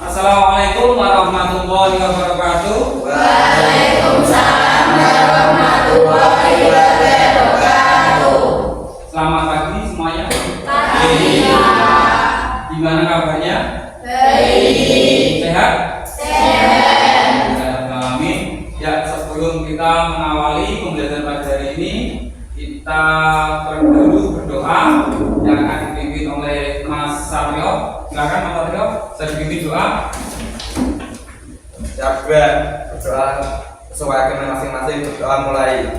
Assalamualaikum warahmatullahi wabarakatuh. Waalaikumsalam warahmatullahi wabarakatuh. Selamat pagi semuanya. Pagi. Gimana kabarnya? Baik. Sehat? Sehat. Amin. Ya, sebelum kita mengawali pembelajaran pada hari ini, kita dulu berdoa yang akan dipimpin oleh Mas Satrio. Silakan Mas Satrio, saya dipimpin doa. Siap gue berdoa sesuai agama masing-masing. Berdoa mulai.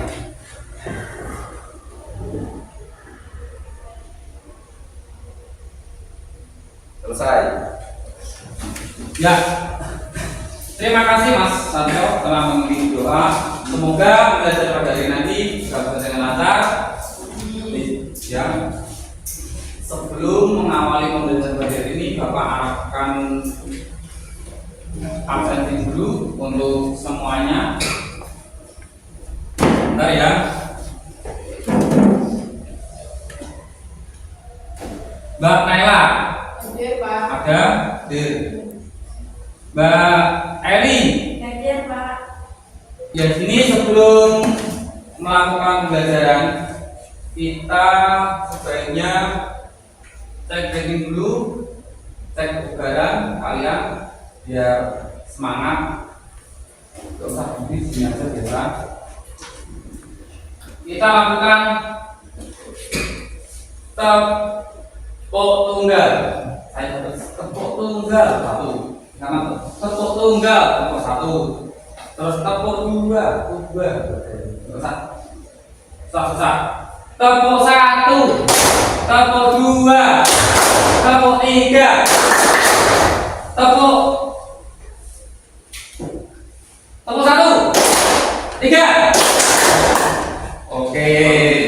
Selesai. Ya, terima kasih Mas Satrio telah memimpin doa. Semoga pembelajaran pada hari nanti bisa berjalan dengan lancar. Ya, sebelum mengawali pembelajaran pada hari ini, Bapak akan absensi dulu untuk semuanya. Bentar ya. Mbak Naila Hadir, Pak. ada, Mbak Eli. Hadir, Pak. Ya, sini sebelum melakukan pembelajaran, kita sebaiknya cek rating dulu, cek kebugaran kalian biar semangat. Gak usah di sini aja biasa. Kita lakukan tepuk tunggal. Saya tepuk tunggal satu, karena tepuk tunggal tepuk satu, terus tepuk dua, susah. Tepuk satu, tepuk dua, tepuk tiga, tepuk satu, tiga. Oke,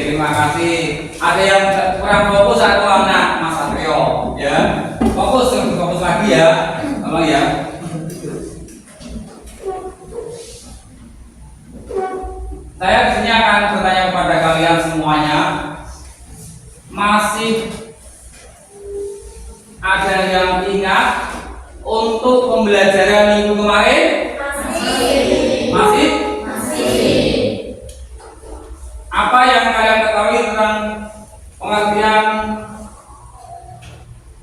terima kasih. Ada yang kurang fokus atau anak Mas Satrio, ya? Fokus lagi ya, tolong ya. Saya di sini akan bertanya kepada kalian semuanya. Masih ada yang ingat untuk pembelajaran minggu kemarin? Masih? Apa yang kalian ketahui tentang pengertian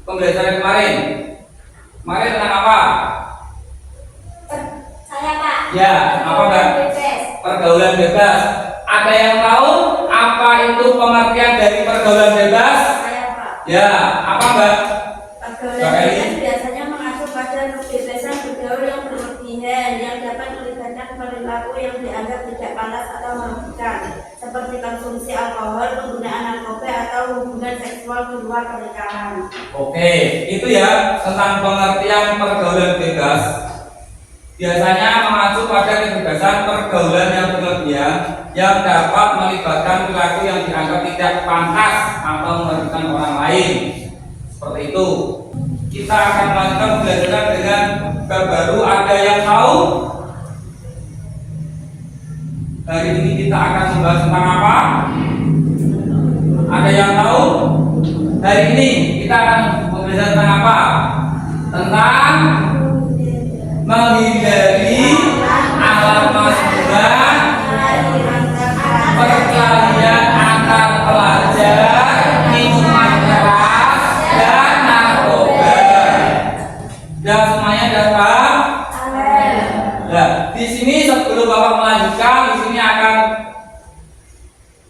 pembelajaran kemarin? Kemarin tentang apa? Saya, Pak. Ya, apa Mbak? Pergaulan bebas. Ada yang tahu apa itu pengertian dari pergaulan bebas? Saya, Pak. Ya, apa Mbak? Pergaulan bebas biasanya mengacu pada kebebasan bergaul yang berlebihan yang dapat melibatkan perilaku yang dianggap tidak pantas atau merugikan, seperti konsumsi alkohol, penggunaan narkoba, atau hubungan seksual di luar pernikahan. Oke, itu ya tentang pengertian pergaulan bebas. Biasanya mengacu pada kebebasan pergaulan yang berlebihan yang dapat melibatkan perilaku yang dianggap tidak pantas atau merugikan orang lain. Seperti itu. Kita akan melanjutkan pembelajaran dengan bab baru. Ada yang tahu? Hari ini kita akan membahas tentang apa? Ada yang tahu? Hari ini kita akan membelajar tentang apa? Tentang menghindari alat masburan, perkelahian antar pelajar, minuman keras, dan narkoba. Dan semuanya dapat. Nah, di sini sebelum Bapak melanjutkan, di sini akan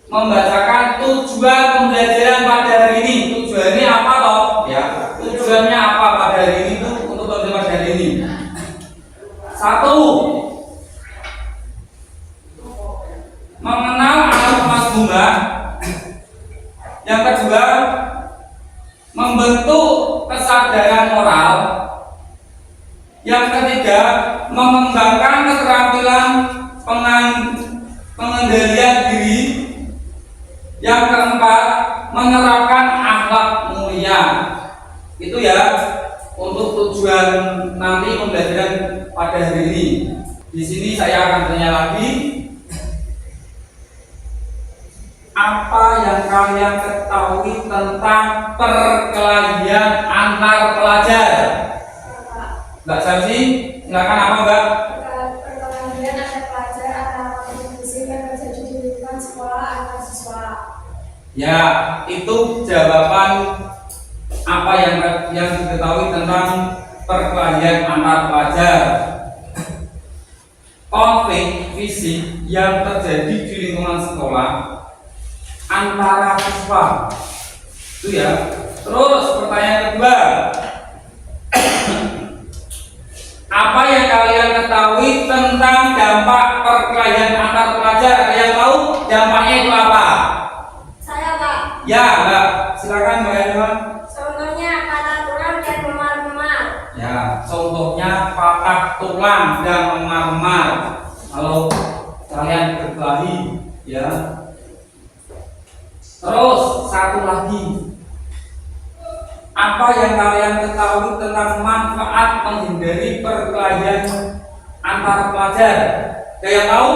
membacakan tujuan pembelajaran pada hari ini. Tujuannya apa toh? Ya, tujuannya apa pada hari ini itu untuk pembelajaran pada hari ini? Satu, mengenal alat masbumah. Yang kedua, membentuk kesadaran moral. Yang ketiga, mengembangkan keterampilan pengendalian diri. Yang keempat, menerapkan akhlak mulia. Itu ya untuk tujuan nanti pembelajaran pada hari ini. Di sini saya akan tanya lagi, apa yang kalian ketahui tentang perkelahian antar pelajar? Mbak Sarsi, silakan apa Mbak? Perkelahian antar pelajar antara fisik yang terjadi di lingkungan sekolah antar siswa. Ya, itu jawaban apa yang diketahui tentang perkelahian antar pelajar. Konflik fisik yang terjadi di lingkungan sekolah antara siswa. Itu ya. Terus pertanyaan kedua, apa yang kalian ketahui tentang dampak perkelahian antar pelajar? Ada yang tahu dampaknya itu apa? Saya Pak. Ya, Mbak. Silakan Mbak Elva. Contohnya patah tulang dan memar-memar. Ya, contohnya patah tulang dan memar-memar. Kalau kalian berkelahi, ya. Terus satu lagi, apa yang kalian ketahui tentang manfaat menghindari perkelahian antar pelajar? Ada yang tahu?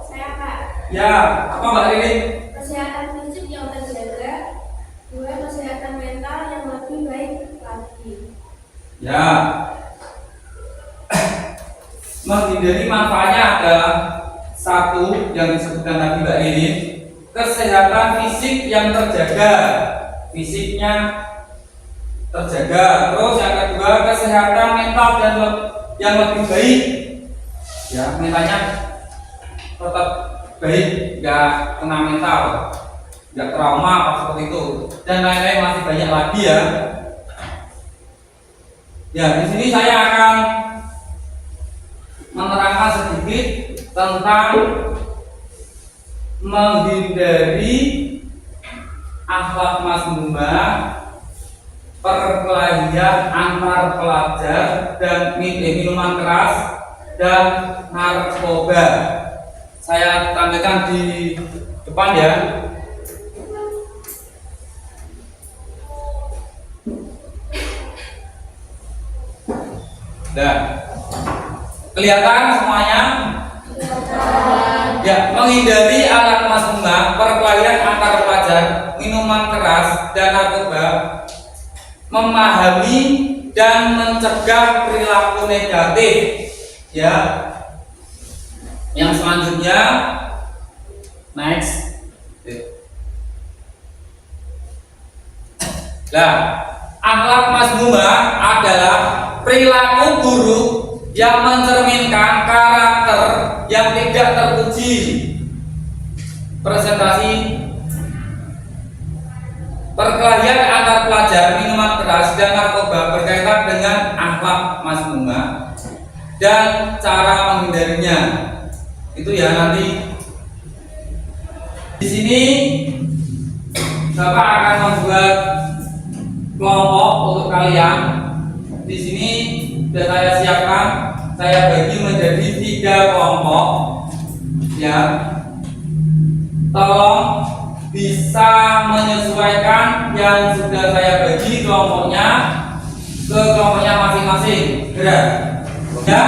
Saya Pak. Ya, apa Mbak Lili? Kesehatan fisik yang terjaga, dua kesehatan mental yang lebih baik lagi. Ya, menghindari manfaatnya ada satu yang disebutkan tadi Mbak Lili, kesehatan fisik yang terjaga, fisiknya terjaga. Terus yang kedua, kesehatan mental dan yang lebih baik, ya mentalnya tetap baik, nggak kena mental, nggak trauma apa seperti itu, dan lain-lain masih banyak lagi ya. Ya, di sini saya akan menerangkan sedikit tentang menghindari akhlak mazmumah, perkelahian antar pelajar dan minuman keras dan narkoba. Saya tampilkan di depan ya. Nah, kelihatan semuanya? Ya, menghindari alat mazmumah, perkelahian antar pelajar, minuman keras dan narkoba, memahami dan mencegah perilaku negatif. Ya, yang selanjutnya, next. Nah, akhlak mazmumah adalah perilaku buruk yang mencerminkan karakter yang tidak terpuji. Presentasi perkelahian antar pelajar, minuman keras dan narkoba berkaitan dengan akhlak mazmumah dan cara menghindarinya. Itu ya nanti di sini Bapak akan membuat kelompok untuk kalian. Di sini sudah saya siapkan, saya bagi menjadi 3 kelompok. Ya, tolong bisa menyesuaikan yang sudah saya bagi kelompoknya ke kelompoknya masing-masing. Gerak, ya,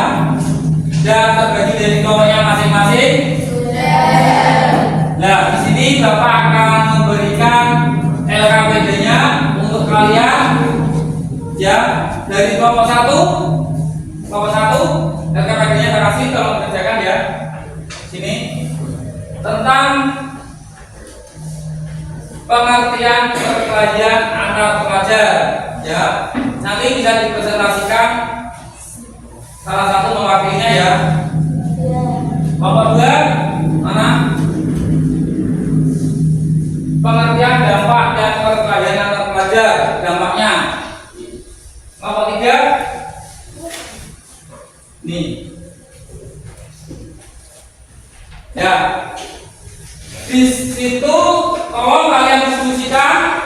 dan terbagi dari kelompoknya masing-masing. Nah, di sini Bapak akan memberikan LKPD-nya untuk kalian. Ya, dari kelompok 1 LKPD-nya saya kasih, tolong kerjakan ya. Sini tentang pengertian perkelahian antar pelajar. Ya, nanti bisa dipresentasikan salah satu mewakilinya ya. Kelompok 2 mana? Pengertian dampak dan perkelahian antar pelajar, dampaknya. Kelompok 3 nih. Ya, di situ tolong kalian diskusikan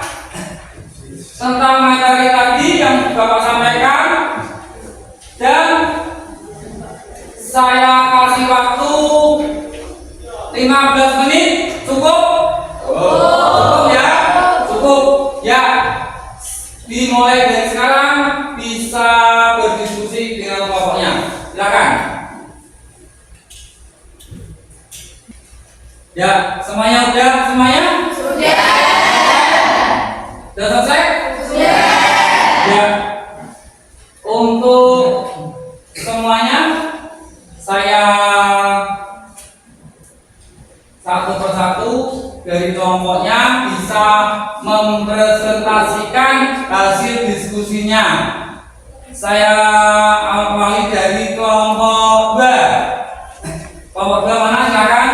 tentang materi tadi yang Bapak sampaikan, dan saya kasih waktu 15 menit. Cukup? Cukup ya? Cukup ya. Dimulai dari sekarang bisa berdiskusi dengan kelompoknya. Silakan. Ya, semuanya udah? Semuanya? Sudah. Sudah selesai? Sudah. Ya. Untuk mempresentasikan hasil diskusinya. Saya awali dari kelompok 2. Kelompok 2 mana, silakan.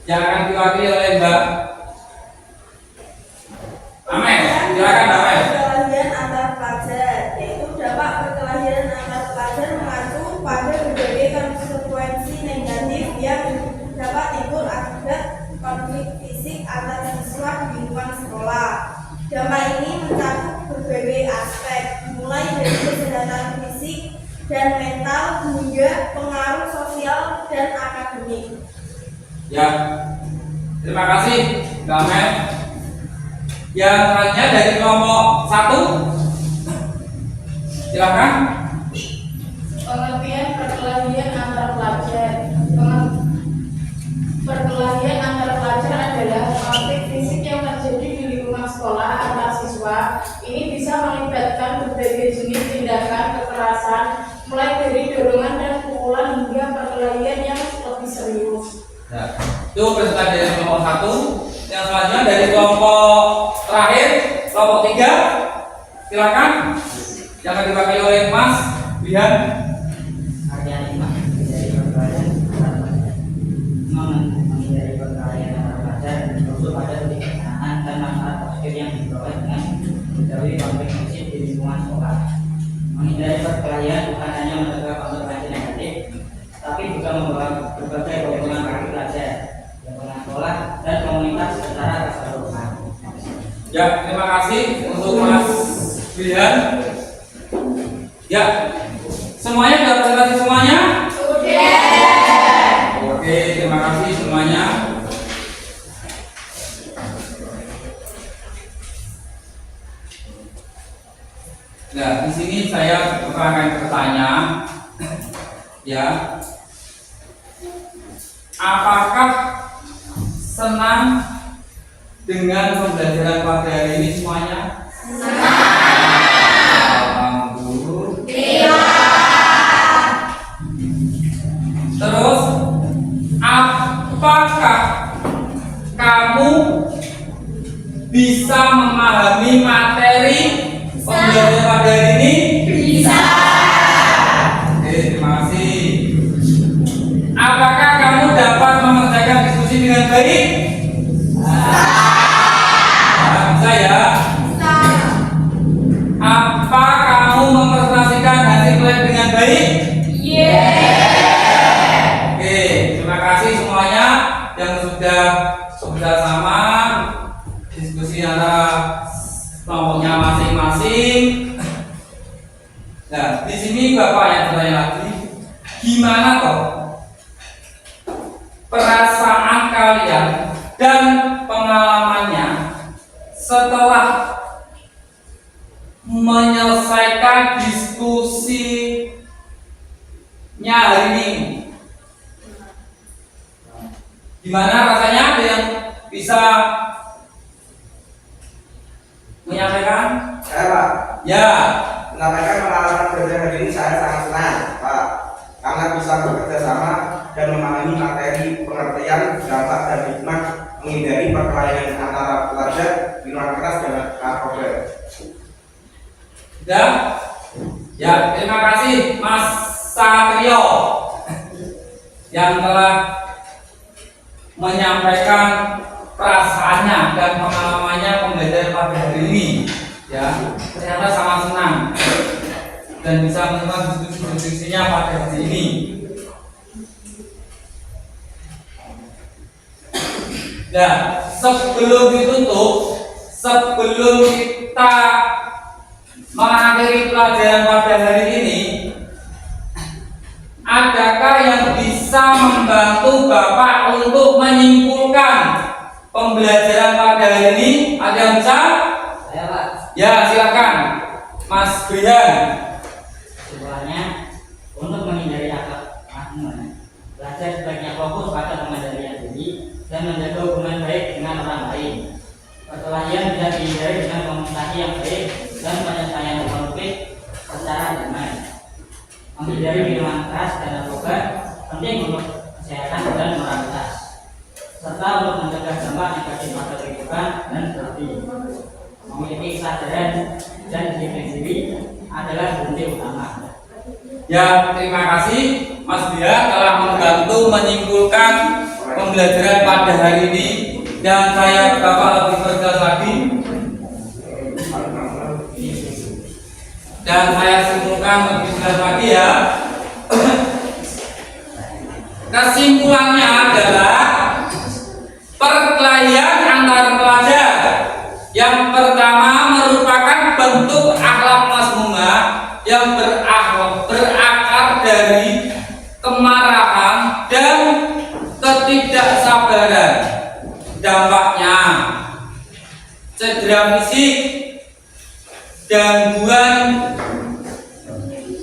Jangan diwakili oleh Mbak Amel, silakan Mbak Amel. Perkelahian antar pelajar, yaitu dampak perkelahian antar pelajar mengacu pada berbagai konsekuensi negatif yang dapat timbul akibat konflik fisik antar siswa di lingkungan sekolah. Dampak ini mencakup berbagai aspek, mulai dari kesehatan fisik dan mental hingga pengaruh sosial dan akademik. Ya, terima kasih Mbak Amel. Yang lainnya dari kelompok 1, silakan. Pengertian perkelahian antar pelajar. Perkelahian antar pelajar adalah konflik fisik yang terjadi di lingkungan sekolah antar siswa. Ini bisa melibatkan berbagai jenis tindakan kekerasan, mulai dari dorongan dan pukulan hingga perkelahian yang lebih serius. Ya, itu presentasi dari kelompok 1. Yang selanjutnya dari kelompok terakhir, kelompok 3, silakan. Jangan diwakili oleh Mas Bihan. Menghindari perkelahian antar pelajar termasuk pada titik kesenangan dan manfaat positif yang diperoleh dengan menjauhi konflik fisik di lingkungan sekolah. Menghindari perkelahian bukan hanya mencegah konsekuensi negatif, tapi juga membawa berbagai keuntungan bagi pelajar, lingkungan sekolah, dan komunitas secara keseluruhan. Ya, terima kasih untuk Mas Bihan. Ya, semuanya sudah presentasi semuanya? Oke, terima kasih semuanya. Nah, di sini saya akan bertanya, ya, apakah senang dengan pembelajaran pada hari ini semuanya? Terus, apakah kamu bisa memahami materi pembelajaran pada hari ini? Bisa. Oke, terima kasih. Apakah kamu dapat mengerjakan diskusi dengan baik? Bisa ya? Bisa. Apa kamu mempresentasikan hasil proyek dengan baik? Oke, terima kasih semuanya yang sudah bersama diskusi antara kelompoknya masing-masing. Nah, di sini Bapak yang bertanya lagi, gimana toh perasaan kalian dan pengalamannya setelah menyelesaikan diskusinya hari ini? Gimana rasanya? Ada yang bisa menyampaikan? Saya Pak, Ya, menyampaikan pengalaman belajar hari ini saya sangat senang Pak, karena bisa bekerja sama dan memahami materi pengertian, dampak dan hikmah menghindari perkelahian antara pelajar, minuman keras dan narkoba. sudah. Ya, terima kasih Mas Satrio yang telah menyampaikan perasaannya dan pengalamannya pembelajaran pada hari ini. Ya, ternyata sangat senang dan bisa menerima diskusinya pada hari ini. Nah, sebelum ditutup, sebelum kita mengakhiri pelajaran pada hari ini, adakah yang bisa membantu Bapak untuk menyimpulkan pembelajaran pada hari ini? Ada yang bisa? Saya Pak, Ya, silakan Mas Brian. kesimpulannya untuk menghindari belajar sebaiknya fokus pada pengendalian diri dan menjaga hubungan baik dengan orang lain. Perkelahian bisa dihindari dengan komunikasi yang baik dan penyelesaian konflik secara damai. Menghindari minuman keras dan narkoba penting untuk kesehatan dan moralitas, serta untuk mencegah dampak negatif pada kehidupan dan pribadi. Memiliki kesadaran dan disiplin diri adalah kunci utama. Ya, terima kasih Mas Dia telah membantu menyimpulkan pembelajaran pada hari ini, dan saya bakal lebih tegas lagi. Dan saya simpulkan lebih tegas lagi ya. Kesimpulannya adalah perkelahian antar pelajar yang pertama merupakan bentuk akhlak mazmumah yang berakar dari kemarahan dan ketidaksabaran. Dampaknya cedera fisik, gangguan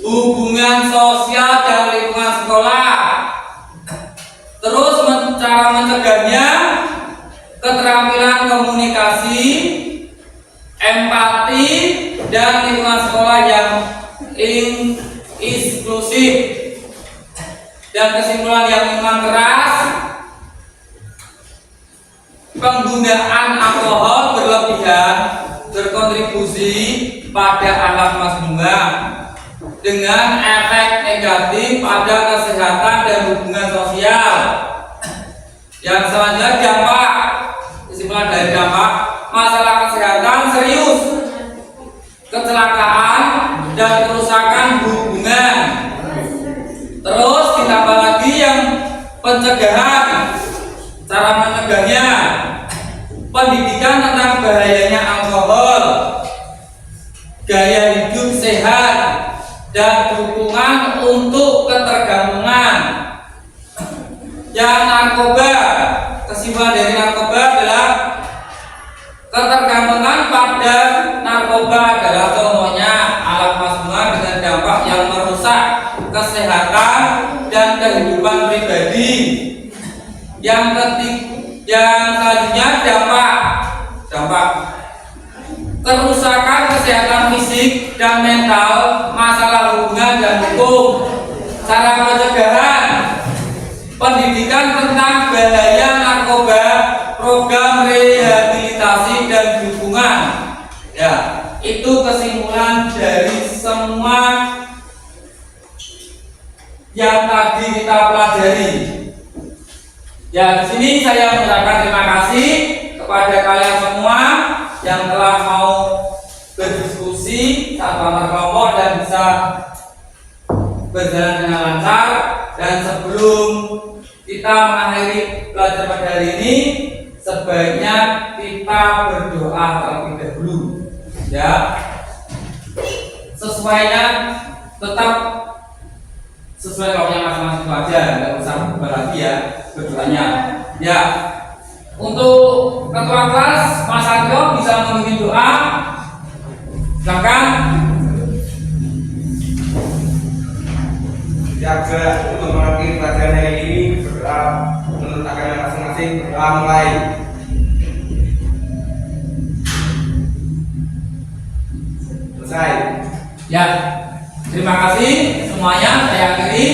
hubungan sosial dan lingkungan sekolah. Terus cara mencegahnya, keterampilan komunikasi, empati, dan lingkungan sekolah yang inklusif. Dan kesimpulan yang minuman keras, penggunaan alkohol berlebihan berkontribusi pada akhlak mazmumah dengan efek negatif pada kesehatan dan hubungan sosial. Yang selanjutnya dampak, kesimpulan dari dampak, masalah kesehatan serius, kecelakaan dan kerusakan hubungan. Terus ditambah lagi yang pencegahan, cara mencegahnya, pendidikan tentang bahayanya alkohol, gaya hidup sehat, dan dukungan untuk ketergantungan. Yang narkoba, kesimpulan dari narkoba adalah ketergantungan pada narkoba adalah contohnya alat mazmumah dengan dampak yang merusak kesehatan dan kehidupan pribadi. Yang selanjutnya dampak kerusakan kesehatan fisik dan mental, masalah hubungan dan hukum. Cara pencegahan, pendidikan tentang bahaya narkoba, program rehabilitasi dan dukungan. Ya, itu kesimpulan dari semua yang tadi kita pelajari. Ya, di sini saya mengucapkan terima kasih kepada kalian semua yang telah mau berdiskusi tanpa berkelompok dan bisa berjalan dengan lancar. Dan sebelum kita mengakhiri pelajaran pada hari ini, sebaiknya kita berdoa terlebih dahulu. Ya, sesuainya tetap sesuai waktunya masing-masing pelajar, nggak usah berubah lagi ya berdoanya. Ya, untuk ketua kelas Mas Aryo bisa memimpin doa. Silakan. Jaga untuk mengakhiri pelajaran hari ini, berdoa menurut agama masing-masing. Doa mulai. Selesai. Ya, terima kasih semuanya. Saya akhiri.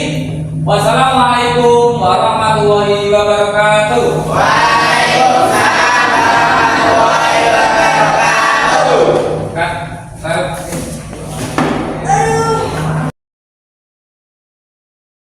Wassalamualaikum warahmatullahi wabarakatuh. Waalaikumsalam warahmatullahi wabarakatuh.